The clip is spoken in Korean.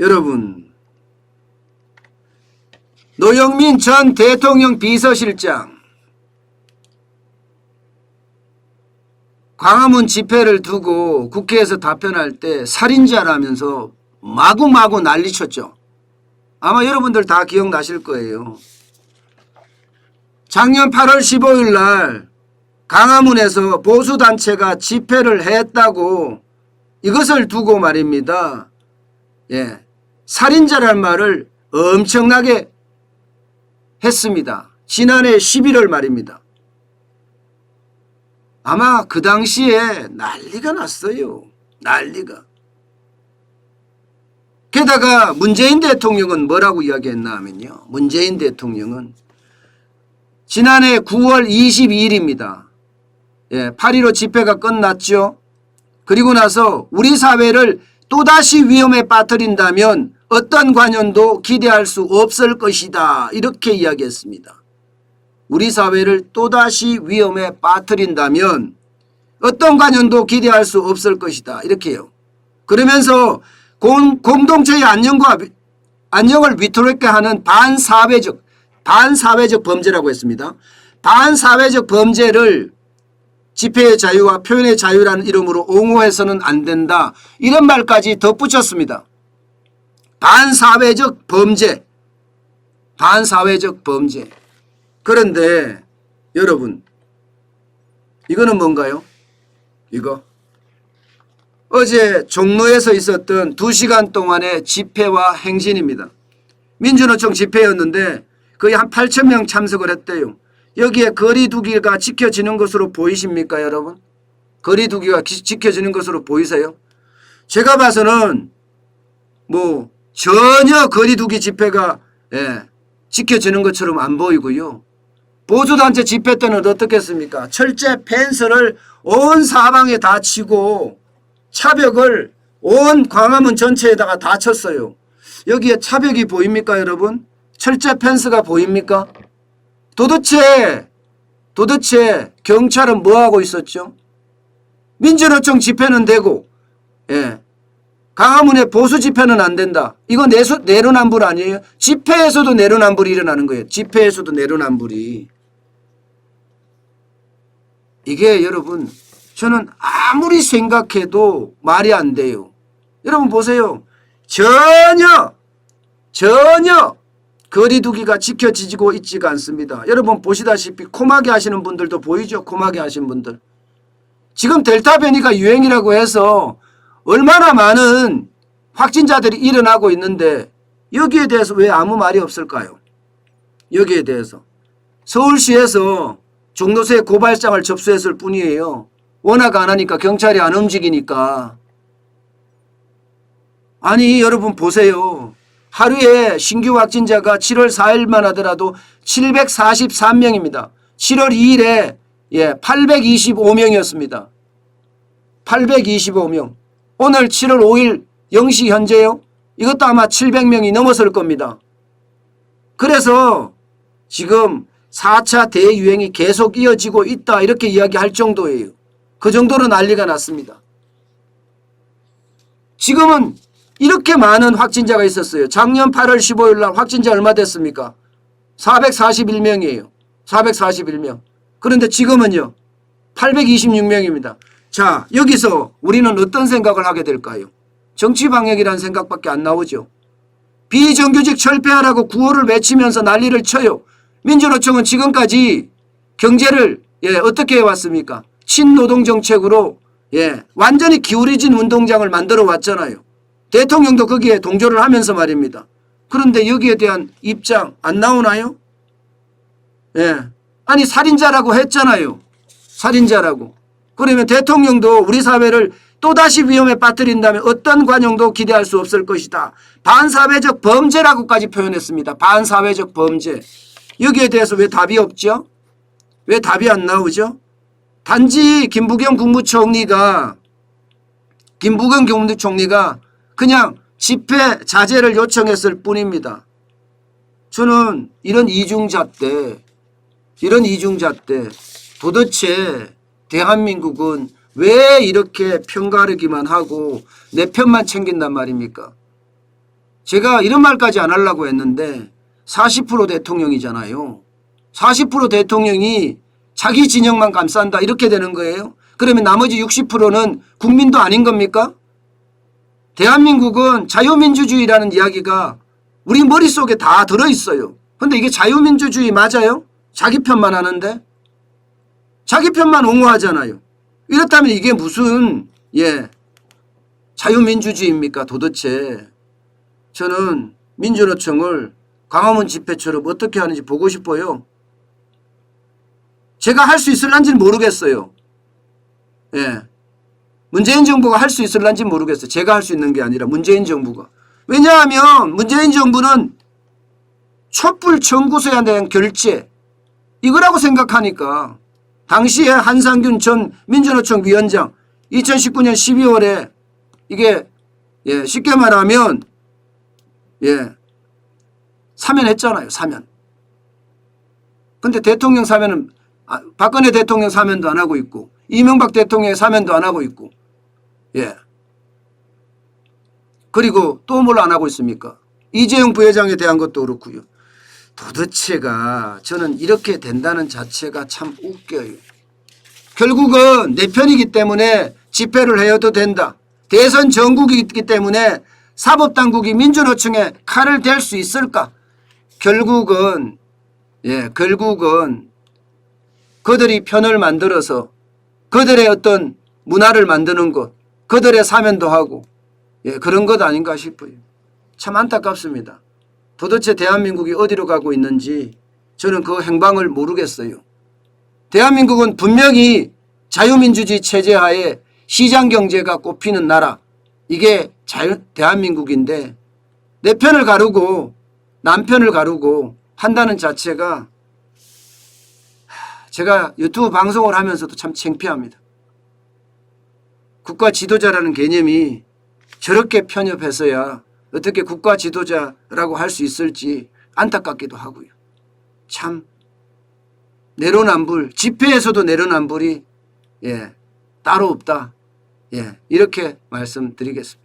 여러분, 노영민 전 대통령 비서실장 광화문 집회를 두고 국회에서 답변할 때 살인자라면서 마구마구 난리쳤죠. 아마 여러분들 다 기억나실 거예요. 작년 8월 15일 날 광화문에서 보수단체가 집회를 했다고 이것을 두고 말입니다. 살인자란 말을 엄청나게 했습니다. 지난해 11월 말입니다. 아마 그 당시에 난리가 났어요. 난리가. 게다가 문재인 대통령은 뭐라고 이야기했나 하면요. 문재인 대통령은 지난해 9월 22일입니다. 8.15 집회가 끝났죠. 그리고 나서 우리 사회를 또다시 위험에 빠뜨린다면 어떤 관연도 기대할 수 없을 것이다. 이렇게 이야기했습니다. 우리 사회를 또다시 위험에 빠뜨린다면 어떤 관연도 기대할 수 없을 것이다. 이렇게요. 그러면서 공동체의 안녕을 위태롭게 하는 반사회적 범죄라고 했습니다. 반사회적 범죄를 집회의 자유와 표현의 자유라는 이름으로 옹호해서는 안 된다. 이런 말까지 덧붙였습니다. 반사회적 범죄. 그런데 여러분, 이거는 뭔가요? 이거 어제 종로에서 있었던 2시간 동안의 집회와 행진입니다. 민주노총 집회였는데 거의 한 8,000명 참석을 했대요. 여기에 거리두기가 지켜지는 것으로 보이십니까, 여러분? 거리두기가 지켜지는 것으로 보이세요? 제가 봐서는 전혀 거리두기 집회가 지켜지는 것처럼 안 보이고요. 보수단체 집회 때는 어떻겠습니까? 철제 펜스를 온 사방에 다 치고 차벽을 온 광화문 전체에다가 다 쳤어요. 여기에 차벽이 보입니까, 여러분? 철제 펜스가 보입니까? 도대체 경찰은 뭐하고 있었죠? 민주노총 집회는 되고 광화문에 보수 집회는 안 된다. 이거 내로남불 아니에요? 집회에서도 내로남불이 일어나는 거예요. 집회에서도 내로남불이. 이게 여러분, 저는 아무리 생각해도 말이 안 돼요. 여러분 보세요. 전혀 거리두기가 지켜지고 있지가 않습니다. 여러분 보시다시피 코마개 하시는 분들도 보이죠? 코마개 하시는 분들. 지금 델타 변이가 유행이라고 해서 얼마나 많은 확진자들이 일어나고 있는데 여기에 대해서 왜 아무 말이 없을까요? 여기에 대해서. 서울시에서 종로세 고발장을 접수했을 뿐이에요. 워낙 안 하니까, 경찰이 안 움직이니까. 아니 여러분 보세요. 하루에 신규 확진자가 7월 4일만 하더라도 743명입니다. 7월 2일에 825명이었습니다. 825명. 오늘 7월 5일 0시 현재요. 이것도 아마 700명이 넘었을 겁니다. 그래서 지금 4차 대유행이 계속 이어지고 있다 이렇게 이야기할 정도예요. 그 정도로 난리가 났습니다. 지금은 이렇게 많은 확진자가 있었어요. 작년 8월 15일 날 확진자 얼마 됐습니까? 441명이에요. 441명. 그런데 지금은요. 826명입니다. 자, 여기서 우리는 어떤 생각을 하게 될까요? 정치방역이라는 생각밖에 안 나오죠. 비정규직 철폐하라고 구호를 외치면서 난리를 쳐요. 민주노총은 지금까지 경제를 어떻게 해왔습니까? 친노동정책으로 완전히 기울어진 운동장을 만들어 왔잖아요. 대통령도 거기에 동조를 하면서 말입니다. 그런데 여기에 대한 입장 안 나오나요? 아니 살인자라고 했잖아요. 살인자라고. 그러면 대통령도 우리 사회를 또다시 위험에 빠뜨린다면 어떤 관용도 기대할 수 없을 것이다. 반사회적 범죄라고까지 표현했습니다. 반사회적 범죄. 여기에 대해서 왜 답이 없죠? 왜 답이 안 나오죠? 단지 김부겸 국무총리가 그냥 집회 자제를 요청했을 뿐입니다. 저는 이런 이중자 때 도대체 대한민국은 왜 이렇게 편가르기만 하고 내 편만 챙긴단 말입니까? 제가 이런 말까지 안 하려고 했는데 40% 대통령이잖아요. 40% 대통령이 자기 진영만 감싼다 이렇게 되는 거예요. 그러면 나머지 60%는 국민도 아닌 겁니까? 대한민국은 자유민주주의라는 이야기가 우리 머릿속에 다 들어있어요. 그런데 이게 자유민주주의 맞아요? 자기 편만 하는데? 자기 편만 옹호하잖아요. 이렇다면 이게 무슨 자유민주주의입니까 도대체. 저는 민주노총을 광화문 집회처럼 어떻게 하는지 보고 싶어요. 제가 할 수 있을런지는 모르겠어요. 문재인 정부가 할 수 있을런지 모르겠어요. 제가 할 수 있는 게 아니라 문재인 정부가. 왜냐하면 문재인 정부는 촛불 청구서에 대한 결재 이거라고 생각하니까 당시에 한상균 전 민주노총 위원장 2019년 12월에 이게 쉽게 말하면 사면했잖아요. 사면. 근데 대통령 사면은 박근혜 대통령 사면도 안 하고 있고 이명박 대통령의 사면도 안 하고 있고 그리고 또 뭘 안 하고 있습니까? 이재용 부회장에 대한 것도 그렇고요. 도대체가 저는 이렇게 된다는 자체가 참 웃겨요. 결국은 내 편이기 때문에 집회를 해도 된다. 대선 전국이기 때문에 사법당국이 민주노총에 칼을 댈 수 있을까? 결국은 그들이 편을 만들어서 그들의 어떤 문화를 만드는 것, 그들의 사면도 하고 그런 것 아닌가 싶어요. 참 안타깝습니다. 도대체 대한민국이 어디로 가고 있는지 저는 그 행방을 모르겠어요. 대한민국은 분명히 자유민주주의 체제하에 시장경제가 꼽히는 나라 이게 대한민국인데 내 편을 가르고 남편을 가르고 한다는 자체가 제가 유튜브 방송을 하면서도 참 창피합니다. 국가 지도자라는 개념이 저렇게 편협해서야 어떻게 국가 지도자라고 할 수 있을지 안타깝기도 하고요. 참 내로남불 집회에서도 내로남불이 따로 없다. 이렇게 말씀드리겠습니다.